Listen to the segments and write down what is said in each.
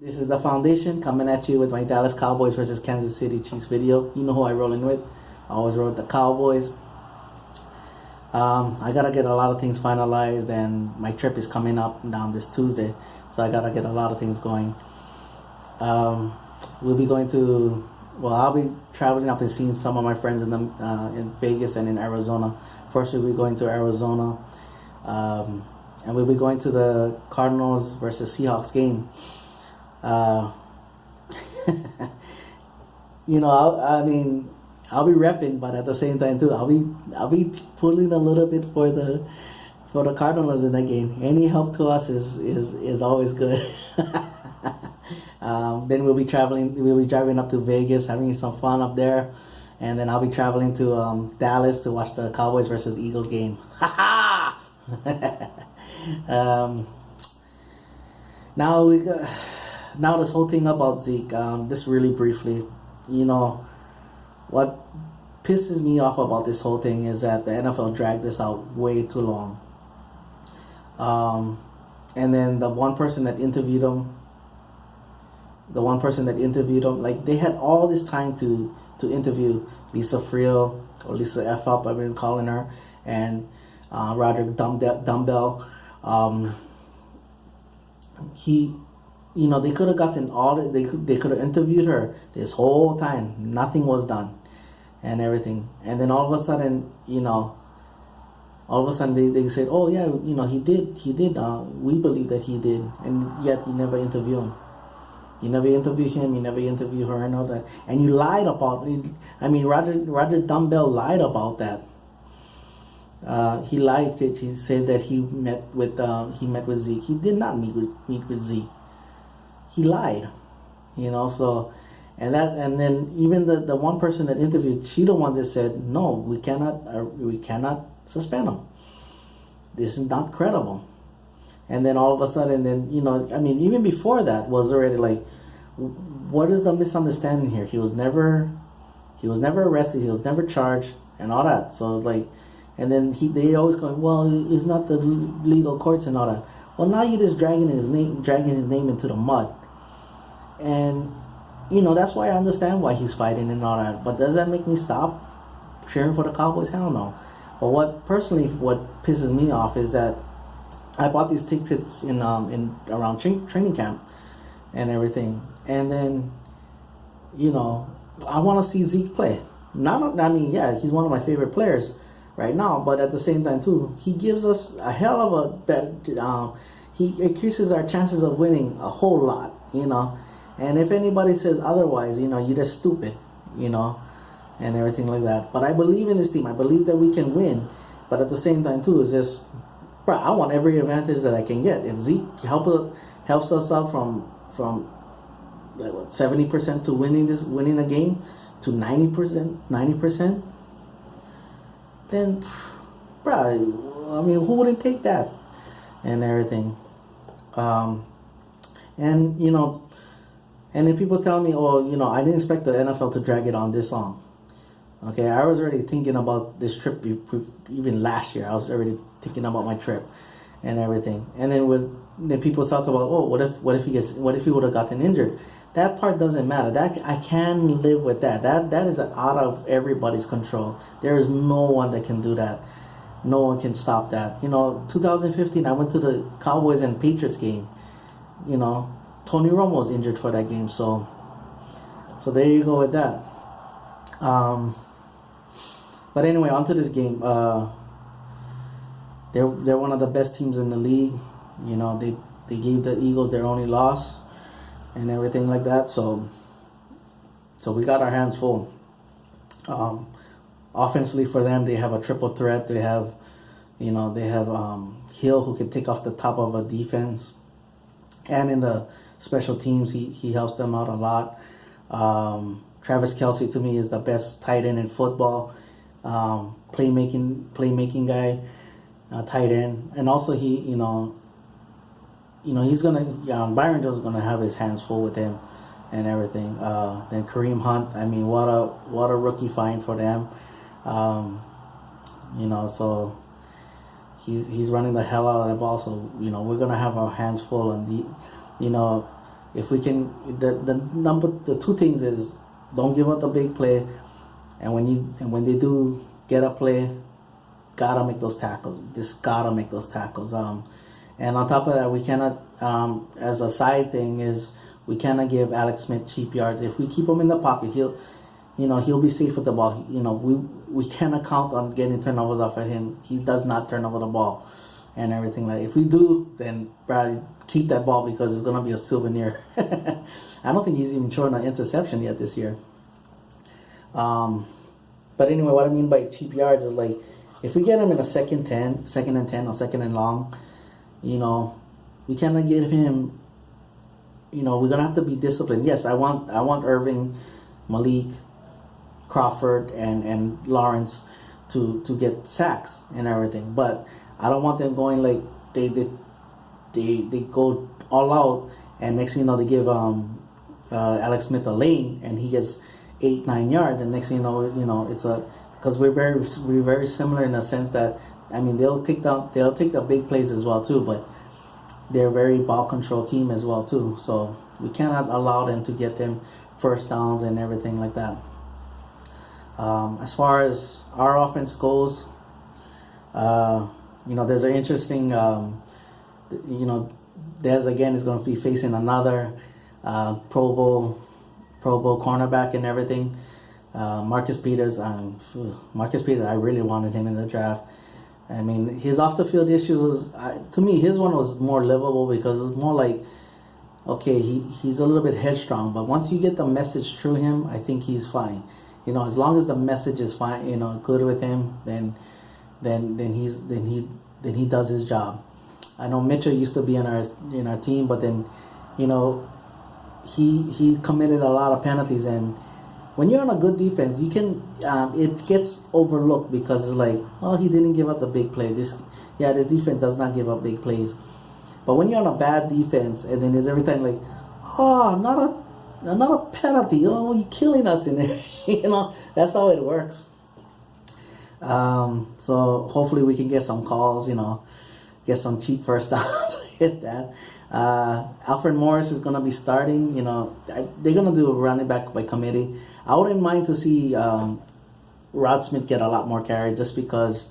This is the Foundation coming at you with my Dallas Cowboys versus Kansas City Chiefs video. You know who I rolling with. I always roll with the Cowboys. I gotta get a lot of things finalized, and my trip is coming up down this Tuesday, so I gotta get a lot of things going. We'll be going to. Well, I'll be traveling up and seeing some of my friends in Vegas and in Arizona. First, we'll be going to Arizona, and we'll be going to the Cardinals versus Seahawks game. I'll be repping, but at the same time too, I'll be pulling a little bit for the Cardinals in that game. Any help to us is always good. Then we'll be driving up to Vegas, having some fun up there, and then I'll be traveling to Dallas to watch the Cowboys versus Eagles game. Now we got. Now this whole thing about Zeke, just really briefly, what pisses me off about this whole thing is that the NFL dragged this out way too long. And then the one person that interviewed him, like they had all this time to interview Lisa Friel, or Lisa F up, I've been calling her, and Roger Dumbbell. They could have gotten they could have interviewed her this whole time. Nothing was done, and everything. And then all of a sudden, they said, "Oh yeah, he did. We believe that he did," and yet you never interview him. You never interview him. You never interview her, and all that. And you lied about it. Roger Dumbbell lied about that. He lied. He said that he met with Zeke. He did not meet with Zeke. He lied, so, and then even the one person that interviewed, she the one that said, no, we cannot suspend him. This is not credible. And then all of a sudden, even before that was already like, what is the misunderstanding here? He was never arrested. He was never charged and all that. So it's like, and then they always go, well, it's not the legal courts and all that. Well, now you're just dragging his name into the mud. And, that's why I understand why he's fighting and all that. But does that make me stop cheering for the Cowboys? Hell no. But what pisses me off is that I bought these tickets in around training camp and everything. And then, I want to see Zeke play. He's one of my favorite players right now. But at the same time, too, he gives us a hell of a better... he increases our chances of winning a whole lot, And if anybody says otherwise, you're just stupid, and everything like that. But I believe in this team. I believe that we can win. But at the same time, too, it's just, I want every advantage that I can get. If Zeke helps us out from 70% to winning a game to 90%, then, who wouldn't take that and everything? And then people tell me, I didn't expect the NFL to drag it on this long. Okay, I was already thinking about this trip even last year. I was already thinking about my trip and everything. And then people talk about, what if he would have gotten injured? That part doesn't matter. That I can live with that. That is out of everybody's control. There is no one that can do that. No one can stop that. 2015, I went to the Cowboys and Patriots game. Tony Romo was injured for that game, so there you go with that. But anyway, on to this game. They're one of the best teams in the league. They gave the Eagles their only loss and everything like that. So we got our hands full. Offensively for them, they have a triple threat. They have, Hill, who can take off the top of a defense, and in the special teams, he helps them out a lot. Travis Kelce, to me, is the best tight end in football. Playmaking guy, tight end, and also he's gonna Byron Jones is gonna have his hands full with him and everything. Then Kareem Hunt, what a rookie find for them. So he's running the hell out of that ball. So we're gonna have our hands full on the if we can, the two things is don't give up the big play, and when they do get a play, gotta make those tackles. Just gotta make those tackles. And on top of that, we cannot, as a side thing, is we cannot give Alex Smith cheap yards. If we keep him in the pocket, he'll be safe with the ball. We cannot count on getting turnovers off of him. He does not turn over the ball and everything like that. If we do, then probably keep that ball because it's gonna be a souvenir. I don't think he's even shown an interception yet this year. But anyway, what I mean by cheap yards is like if we get him in a second and 10 or second and long, we cannot give him. We're gonna have to be disciplined. Yes, I want Irving, Malik, Crawford, and Lawrence to get sacks and everything, but I don't want them going like they go all out, and next thing you know they give Alex Smith a lane and he gets 8-9 yards, and next thing you know it's because we're very similar in the sense that they'll take the big plays as well too, but they're a very ball control team as well too, so we cannot allow them to get them first downs and everything like that. As far as our offense goes, there's an interesting, Dez again is going to be facing another Pro Bowl cornerback and everything. Marcus Peters, I really wanted him in the draft. His off the field issues to me, his one was more livable because it was more like, okay, he's a little bit headstrong, but once you get the message through him, I think he's fine. As long as the message is fine, good with him, then he does his job. I know Mitchell used to be in our team, but then, he committed a lot of penalties, and when you're on a good defense, you can it gets overlooked because it's like, oh, he didn't give up the big play. This defense does not give up big plays, but when you're on a bad defense, and then it's every time like, oh, not a penalty. Oh, you're killing us in there. That's how it works. So hopefully we can get some calls, get some cheap first downs, hit that. Alfred Morris is going to be starting, they're going to do a running back by committee. I wouldn't mind to see Rod Smith get a lot more carries just because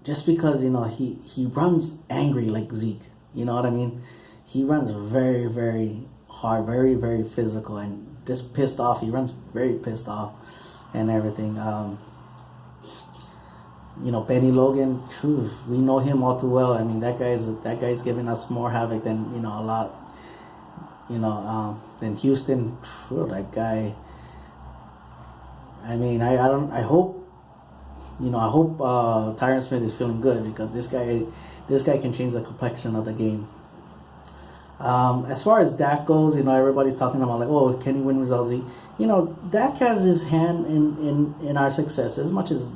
he runs angry like Zeke. You know what I mean? He runs very, very hard, very, very physical, and just pissed off. He runs very pissed off and everything. Benny Logan, we know him all too well. That guy's giving us more havoc than a lot. Than Houston. That guy. I hope Tyron Smith is feeling good because this guy can change the complexion of the game. As far as Dak goes, everybody's talking about like, oh, can he win without Zeke? Dak has his hand in our success as much as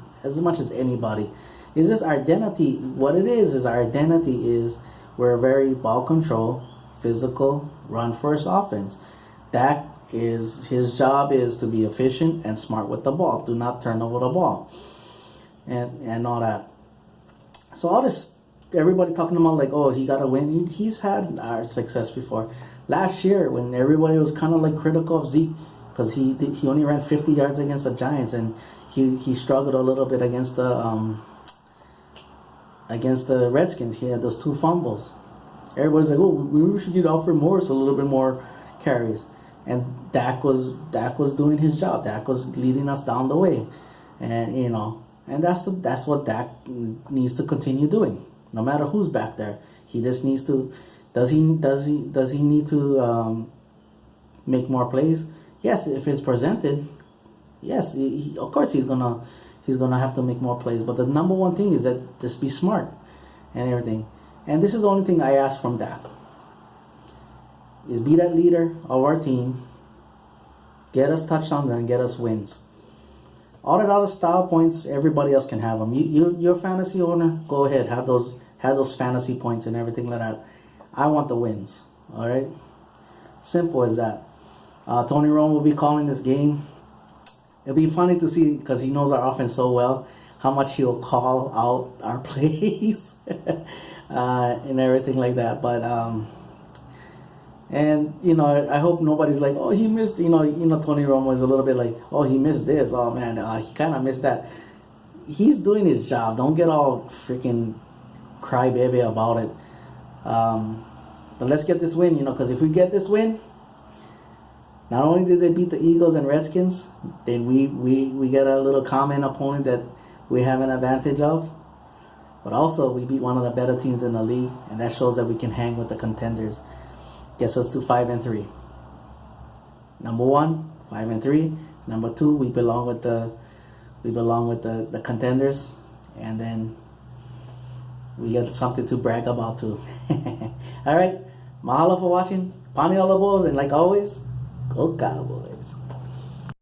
anybody. Is this our identity? What it is our identity is we're a very ball control, physical, run first offense. Dak his job is to be efficient and smart with the ball. Do not turn over the ball, and all that. So all this. Everybody talking about like, oh, he got to win. He's had our success before. Last year, when everybody was kind of like critical of Zeke because he only ran 50 yards against the Giants, and he struggled a little bit against the Redskins. He had those 2 fumbles. Everybody's like, oh, we should give Alfred Morris a little bit more carries, and Dak was doing his job. Dak was leading us down the way, and and that's what Dak needs to continue doing. No matter who's back there, he just needs to. Does he need to make more plays? Yes, if it's presented. Yes, of course he's gonna have to make more plays. But the number one thing is that just be smart and everything. And this is the only thing I ask from Dak. Is be that leader of our team. Get us touchdowns and get us wins. All that other style points, everybody else can have them. You're a fantasy owner, go ahead, have those fantasy points and everything like that. I want the wins. All right, simple as that. Tony Romo will be calling this game. It'll be funny to see because he knows our offense so well how much he'll call out our plays and everything like that. But And I hope nobody's like, oh, he missed. Tony Romo is a little bit like, oh, he missed this. Oh man, he kind of missed that. He's doing his job. Don't get all freaking crybaby about it. But let's get this win, because if we get this win, not only did they beat the Eagles and Redskins, then we get a little common opponent that we have an advantage of. But also, we beat one of the better teams in the league, and that shows that we can hang with the contenders. Gets us to 5-3. Number 1, 5-3. Number 2, we belong with the contenders, and then we got something to brag about too. All right, mahalo for watching. Pani all the balls, and like always, go Cowboys.